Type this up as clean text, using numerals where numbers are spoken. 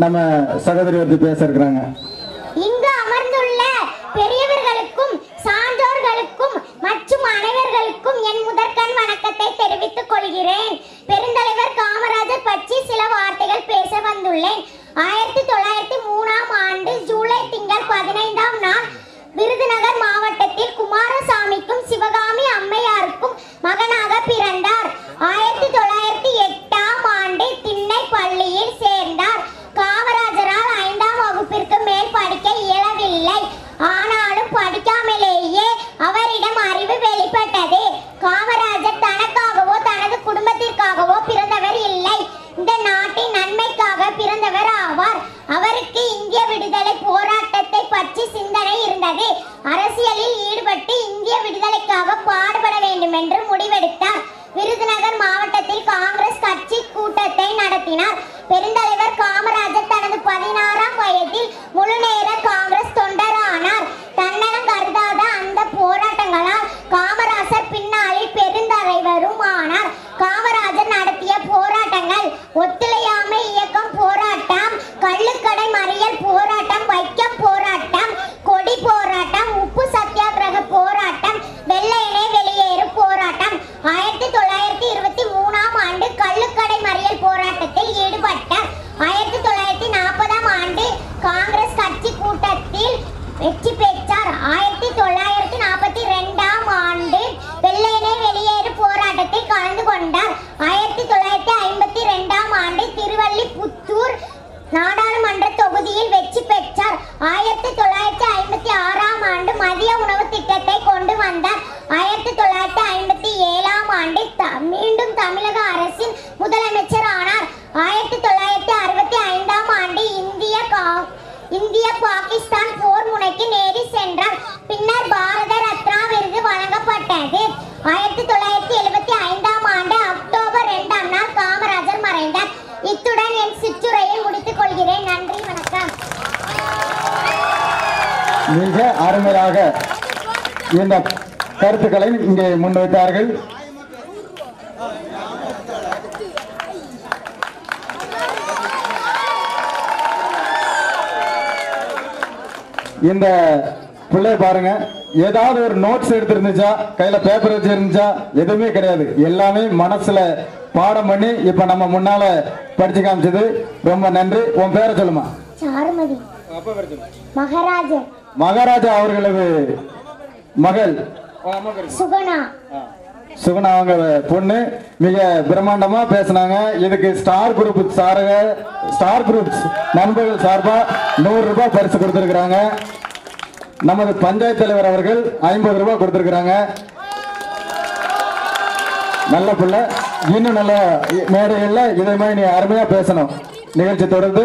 நம்ம சகோதரி வந்து பேச இருக்கிறாங்க. இங்கு அமர்ந்துள்ள பெரியவர்களுக்கும் சான்றோர்களுக்கும் மற்றும் அனைவர்களுக்கும் என் முதற்கண் வணக்கத்தை தெரிவித்துக் கொள்கிறேன். பெருந்தலைவர் காமராஜர் பற்றி சில வார்த்தைகள் பேச வந்துள்ளேன். 1903ஆம் ஆண்டு ஜூலை திங்கள் 15ஆம் நாள் விருதுநகர் மாவட்டத்தில் குமாரசாமிக்கும் சிவகாமி அம்மையாருக்கும் மகனாக பிறந்தார். 1908ஆம் ஆண்டு திண்ணை பள்ளியில் சேர்ந்தார். காமராஜரால் 5ஆம் வகுப்பிற்கு மேல் படிக்க இயலவில்லை. ஆனாலும் படிக்காமலேயே அவரிடம் அறிவு வெளிப்பட்டது. காமராஜர் தனக்காகவோ தனது குடும்பத்திற்காகவோ பிறந்தவர் இல்லை, இந்த நாட்டின் நன்மைக்காக பிறந்தவர் ஆவார். அவருக்கு இந்திய விடுதலை போராட்டத்தை பற்றி சிந்தனை இருந்தது. அரசியலில் ஈடுபட்டு இந்திய விடுதலைக்காக பாடுபட வேண்டும் என்று முடிவெடுத்தார். விருதுநகர் மாவட்டத்தில் காங்கிரஸ் கட்சி கூட்டத்தை நடத்தினார். பெருந்தலைவர் காமராஜர் தனது 16ஆம் வயதில் முழுநேர காங்கிரஸ் தொண்டரானார். தன்னலம் கருதாத அந்த போராட்டங்களால் காமராஜர் பின்னாளில் பெருந்தலைவரும் ஆனார். காமராஜர் நடத்திய போராட்டங்கள் ஒத்துழையாமை இயக்கம் போராட்டம், கள்ளுக்கடை மறியல் போராட்டம், வைக்கம் போராட்டம், கொடி போராட்டம், உப்பு சத்தியாகிரக போராட்டம், வெள்ளையனே வெளியேறு போராட்டம். 1923ஆம் ஆண்டு கள்ளுக்கடை மறியல் போராட்டத்தில் ஈடுபட்டார். 1940ஆம் ஆண்டு காங்கிரஸ் கட்சி கூட்டத்தில் வெற்றி பெற்றார். 1942ஆம் ஆண்டு வெள்ளையனே வெளியேறு போராட்டத்தில் கலந்து கொண்டார். 1952ஆம் ஆண்டு திருவள்ளிபுத்தூர் நாடாளுமன்ற தொகுதியில் வெற்றி பெற்றார். 1956ஆம் ஆண்டு மதிய உணவு திட்டத்தை கொண்டு வந்தார். 1957ஆம் ஆண்டு மீண்டும் தமிழக அரசின் முதலமைச்சர் ஆனார். 1965ஆம் ஆண்டு இந்திய பாகிஸ்தான் போர் முனைக்கு நேரி சென்றார். பின்னர் பாரத ரத்னா விருது வழங்கப்பட்டது. 1975ஆம் ஆண்டு அக்டோபர் 2ஆம் நாள் காமராஜர் மறைந்தார். இத்துடன் என் சிற்றுரையை முடித்துக் கொள்கிறேன். நன்றி, வணக்கம். மிக அருமையாக இந்த கருத்துக்களை இங்கே முன்வைத்தார்கள். இந்த பிள்ளை பாருங்க, ஏதாவது ஒரு நோட்ஸ் எடுத்திருந்துச்சா, கையில பேப்பர் வச்சு இருந்துச்சா, எதுவுமே கிடையாது. எல்லாமே மனசுல பாடம் பண்ணி இப்ப நம்ம முன்னால படிச்சு காமிச்சது. ரொம்ப நன்றி. உன் பேரை சொல்லுமா? சாருமதி. மகாராஜா. மகாராஜா அவர்களது மகள் சுகுணா. சுகுணா அவங்க பொண்ணு மிக பிரம்மாண்டமா பேசினாங்க. இதுக்கு ஸ்டார் குரூப்ஸ் நண்பர்கள் சார்பா 100 ரூபாய் பரிசு கொடுத்திருக்கிறாங்க. நமது பஞ்சாயத்து தலைவர் அவர்கள் 50 ரூபாய் கொடுத்திருக்கிறாங்க. நல்ல பிள்ளை, இன்னும் நல்ல மேடைகள்ல இதே மாதிரி நீ அருமையா பேசணும். நிகழ்ச்சி தொடர்ந்து